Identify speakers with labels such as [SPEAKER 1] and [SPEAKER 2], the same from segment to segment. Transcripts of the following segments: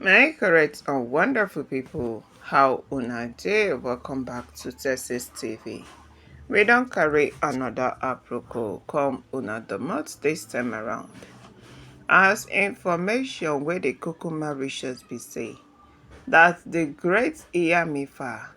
[SPEAKER 1] My correct and wonderful people, how una dey? Welcome back to Texas TV. We don't carry another aproko come una domot this time around. As information where the kukuma reaches be say that the great Yamifa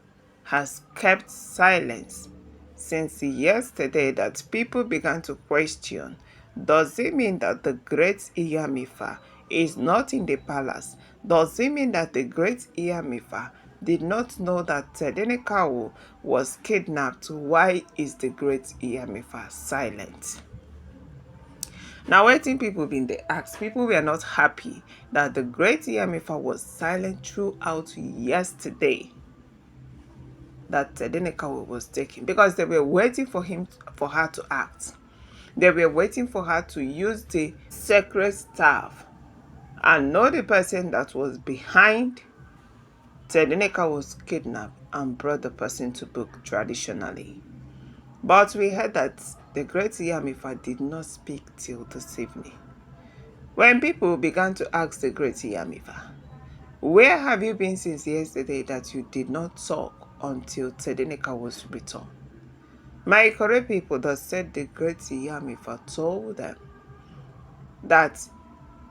[SPEAKER 1] has kept silence since yesterday, that people began to question, does it mean that the great Yamifa is not in the palace? Does it mean that the great Yamifa did not know that Tedenekawo was kidnapped? Why is the great Yamifa silent? Now, waiting people been they ask, people were not happy that the great Yamifa was silent throughout yesterday that Denekawa was taken, because they were waiting for her to act. They were waiting for her to use the sacred staff and know the person that was behind Tedeneka was kidnapped and brought the person to book traditionally. But we heard that the great Yamifa did not speak till this evening. When people began to ask the great Yamifa, where have you been since yesterday that you did not talk until Tedeneka was returned? My correct people that said the great Yamifa told them that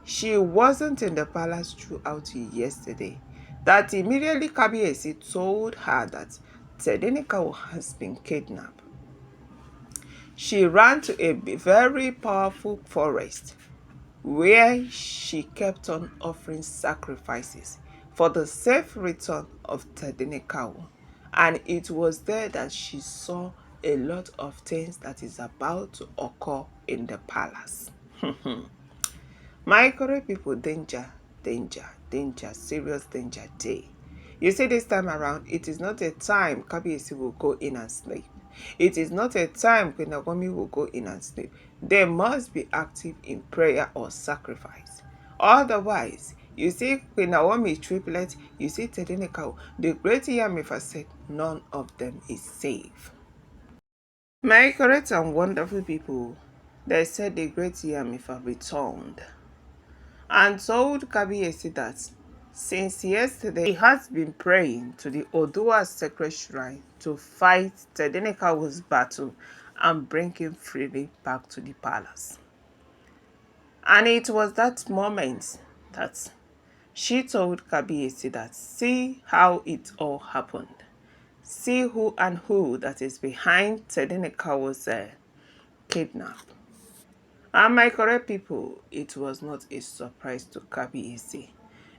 [SPEAKER 1] she wasn't in the palace throughout yesterday. That immediately Kabiesi told her that Tedeneka has been kidnapped, she ran to a very powerful forest where she kept on offering sacrifices for the safe return of Tedenekawo. And it was there that she saw a lot of things that is about to occur in the palace. My correct people, danger, danger, danger, serious danger day. You see, this time around, it is not a time Kabiyesi will go in and sleep. It is not a time Queen Naomi will go in and sleep. They must be active in prayer or sacrifice. Otherwise, you see Queen Naomi triplet, you see Tedenekawo, the great Yamifa said none of them is safe. My correct and wonderful people, they said the great Yamifa returned and told Kabiyesi that since yesterday he has been praying to the Oduduwa sacred shrine to fight Tedenekawo's battle and bring him freely back to the palace. And it was that moment that she told Kabiyesi that see how it all happened. See who and who that is behind Tedenekawo's kidnap. And my correct people, it was not a surprise to Kabiyesi,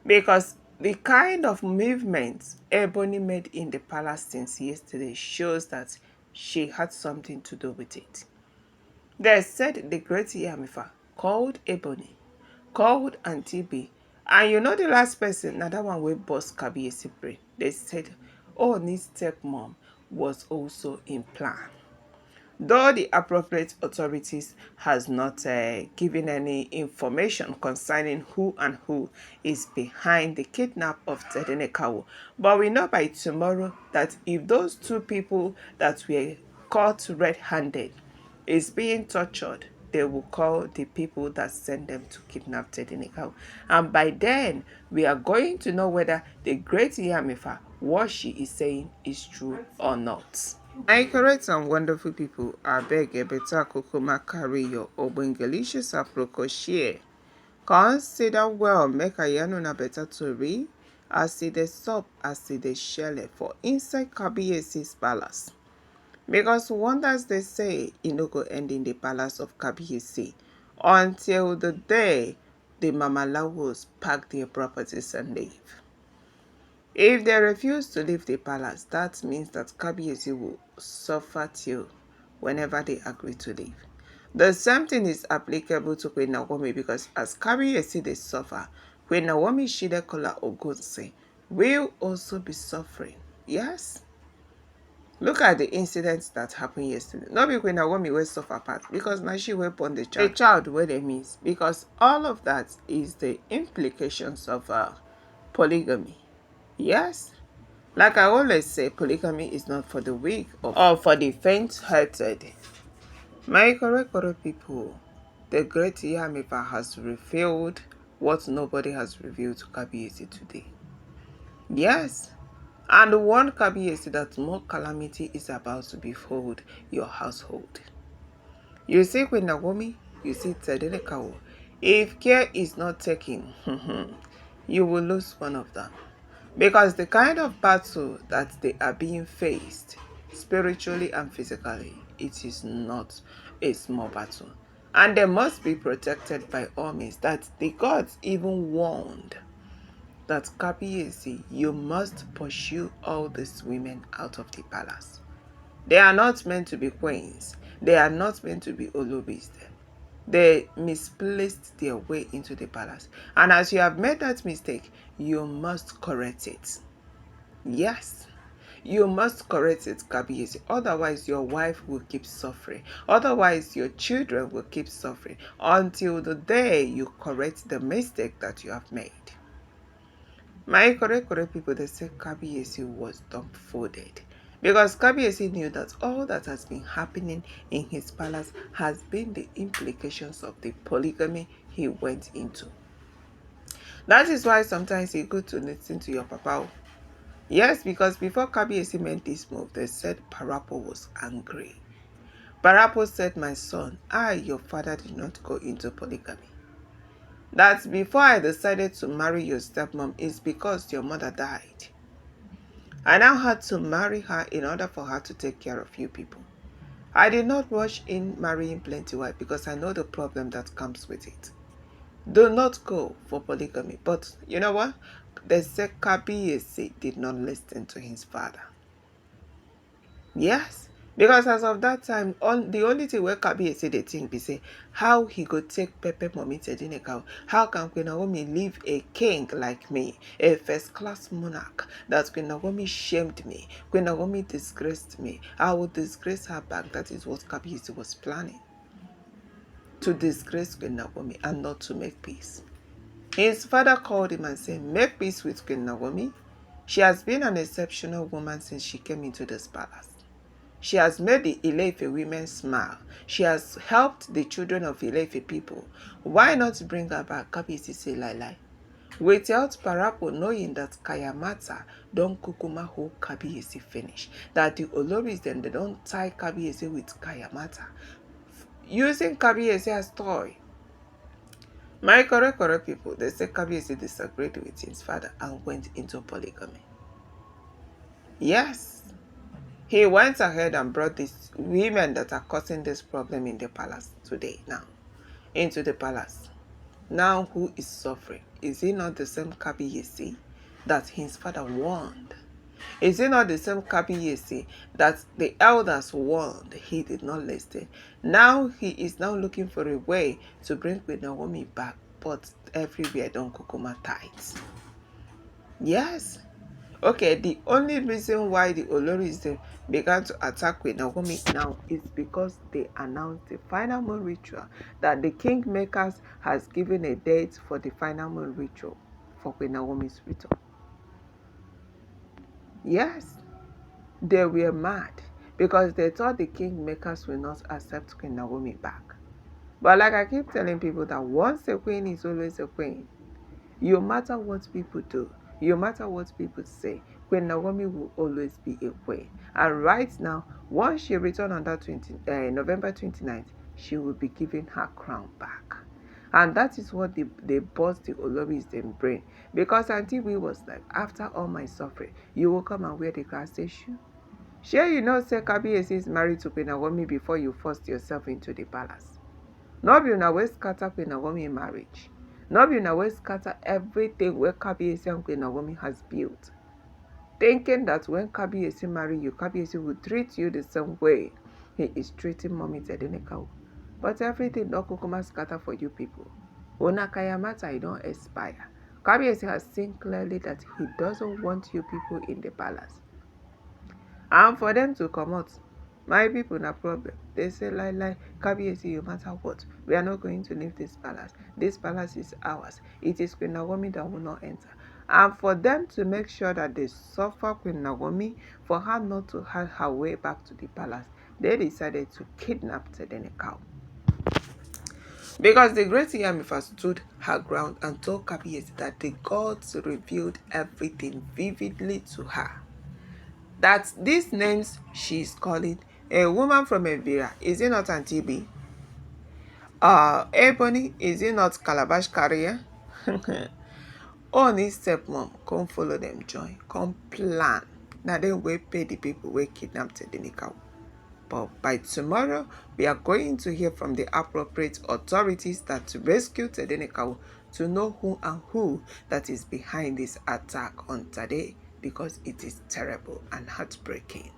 [SPEAKER 1] because the kind of movement Ebony made in the palace since yesterday shows that she had something to do with it. They said the great Yamifa called Ebony, called Auntie B, and you know the last person, na that one wey burst Kabiyesi brain. They said Ooni's stepmom was also in plan. Though the appropriate authorities has not given any information concerning who and who is behind the kidnap of Tedenekawo, but we know by tomorrow that if those two people that were caught red-handed is being tortured, they will call the people that sent them to kidnap Tedenekawo. And by then, we are going to know whether the great Yamifa, what she is saying is true or not. My correct and wonderful people, I beg a better kukuma carry your obengelicious aproko share. Consider well, make a yanuna better to read. I see the stop, I see the shell for inside Kabiyesi's palace. Because wonders they say, it no go end in the palace of Kabiyesi until the day the Mamalawos pack their properties and leave. If they refuse to leave the palace, that means that Kabiyesi will suffer till whenever they agree to leave. The same thing is applicable to Queen Naomi, because as Kabiyesi they suffer, Queen Naomi Shidekola Ogunwusi will also be suffering. Yes? Look at the incidents that happened yesterday. Not be Queen Naomi will suffer part, because now she will born the child where they miss. Because all of that is the implications of polygamy. Yes, like I always say, polygamy is not for the weak or for the faint-hearted. My correct people, the great Yamifa has revealed what nobody has revealed to Kabiyesi today. Yes, and one Kabiyesi that more calamity is about to befall your household. You see Queen Naomi, you see Tade. If care is not taken, you will lose one of them. Because the kind of battle that they are being faced, spiritually and physically, it is not a small battle. And they must be protected by all means. That the gods even warned that Kabiyesi, you must pursue all these women out of the palace. They are not meant to be queens. They are not meant to be oloris. They misplaced their way into the palace. And as you have made that mistake, you must correct it. Yes, you must correct it, Kabiyesi. Otherwise, your wife will keep suffering. Otherwise, your children will keep suffering until the day you correct the mistake that you have made. My correct people, they say Kabiyesi was dumbfounded. Because Kabiyesi knew that all that has been happening in his palace has been the implications of the polygamy he went into. That is why sometimes it's good to listen to your papa. Yes, because before Kabiyesi made this move, they said Parapo was angry. Parapo said, my son, your father did not go into polygamy. That before I decided to marry your stepmom is because your mother died. I now had to marry her in order for her to take care of you people. I did not rush in marrying plenty wife because I know the problem that comes with it. Do not go for polygamy. But you know what? The Kabiyesi did not listen to his father. Yes, because as of that time, the only thing where Kabiyesi dey think be say how he go take Pepper Mommy Tedinekau. How can Queen Naomi leave a king like me, a first-class monarch, that Queen Naomi shamed me, Queen Naomi disgraced me. I will disgrace her back. That is what Kabiyesi was planning. To disgrace Queen Naomi and not to make peace. His father called him and said, make peace with Queen Naomi. She has been an exceptional woman since she came into this palace. She has made the Ile-Ife women smile. She has helped the children of Ile-Ife people. Why not bring her back? Kabiyesi say lie. Without Parapo knowing that Kayamata don't kukuma hold Kabiyesi finish. That the Oloris then they don't tie Kabiyesi with Kayamata. Using Kabiyesi as toy. My correct people, they say Kabiyesi disagreed with his father and went into polygamy. Yes. He went ahead and brought these women that are causing this problem in the palace today now into the palace. Now who is suffering? Is it not the same Kabiyesi that his father warned? Is it not the same Kabiyesi that the elders warned? He did not listen. Now he is now looking for a way to bring Queen Naomi back, but everywhere don't kukuma tight. Yes. Okay, the only reason why the Oloris began to attack Queen Naomi now is because they announced the final moon ritual, that the kingmakers has given a date for the final moon ritual for Queen Naomi's return. Yes, they were mad because they thought the kingmakers will not accept Queen Naomi back. But like I keep telling people that once a queen is always a queen. No matter what people do, no matter what people say, Queen Naomi will always be a queen. And right now, once she returns on that November 29th, she will be giving her crown back. And that is what they bought the Oloris in brain. Because Auntie Wee was like, after all my suffering, you will come and wear the grass shoe. Sure, you know, say Kabiyesi is married to Queen Naomi before you forced yourself into the palace. No be una wey scatter Queen Naomi marriage. No be una wey scatter everything where Kabiyesi and Queen Naomi has built. Thinking that when Kabiyesi marry you, Kabiyesi will treat you the same way he is treating Mommy Tedinekau. But everything don kukuma scatter for you people. Una Kayamata don't expire. Kabiyesi has seen clearly that he doesn't want you people in the palace. And for them to come out, my people na problem. They say like Kabiyesi, no matter what, we are not going to leave this palace. This palace is ours. It is Queen Naomi that will not enter. And for them to make sure that they suffer Queen Naomi, for her not to have her way back to the palace, they decided to kidnap Tedinekau. Because the great Yamifa stood her ground and told Kabiyesi that the gods revealed everything vividly to her. That these names she is calling, a woman from Evira, is it not Antibi? Ebony, is it not Calabash Carrier? Ooni stepmom come follow them join, come plan. Now they will pay the people who kidnapped Tedenika. But by tomorrow, we are going to hear from the appropriate authorities that rescue Tedenekawu to know who and who that is behind this attack on Tade, because it is terrible and heartbreaking.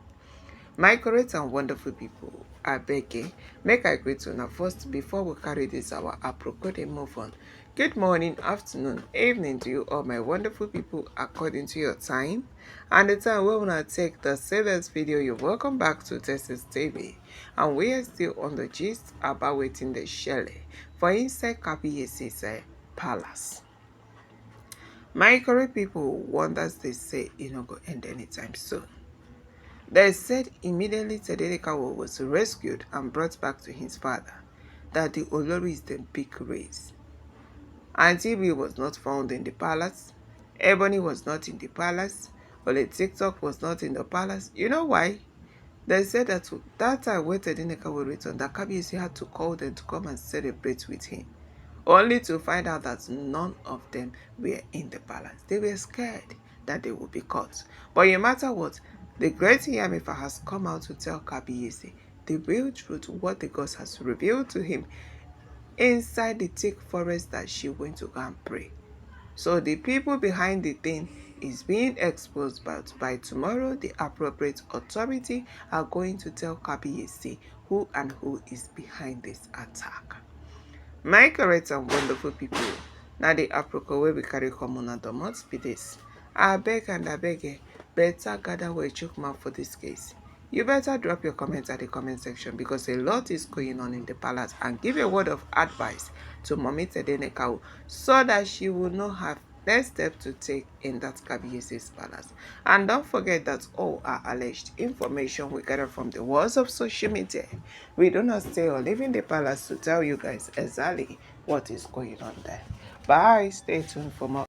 [SPEAKER 1] My correct and wonderful people, I beg you, make I greet una first before we carry this our apropos and move on. Good morning, afternoon, evening to you all my wonderful people according to your time and the time we will take the this video. You're welcome back to Texas TV, and we are still on the gist about waiting the Shelley for inside Kabiyesi's palace. My correct people wonders they say it not go end anytime soon. They said immediately Tedenekawo was rescued and brought back to his father that the olori is the big race. Antibi was not found in the palace. Ebony was not in the palace. Ole TikTok was not in the palace. You know why? They said that time when Tedenekawo returned, that Kabiyesi had to call them to come and celebrate with him, only to find out that none of them were in the palace. They were scared that they would be caught. But no matter what, the great Yamifa has come out to tell Kabiyesi the real truth, what the gods has revealed to him inside the thick forest that she went to go and pray. So the people behind the thing is being exposed, but by tomorrow the appropriate authority are going to tell Kabiyesi who and who is behind this attack. My correct and wonderful people, now the apropos wey we carry come on the month be this. I beg and I beg, better gather where chook mouth for this case. You better drop your comments at the comment section, because a lot is going on in the palace, and give a word of advice to Mommy Tedenekawu so that she will not have next step to take in that Kabiyesi's palace. And don't forget that all are alleged information we gather from the walls of social media. We do not stay or live in the palace to tell you guys exactly what is going on there. Bye. Stay tuned for more.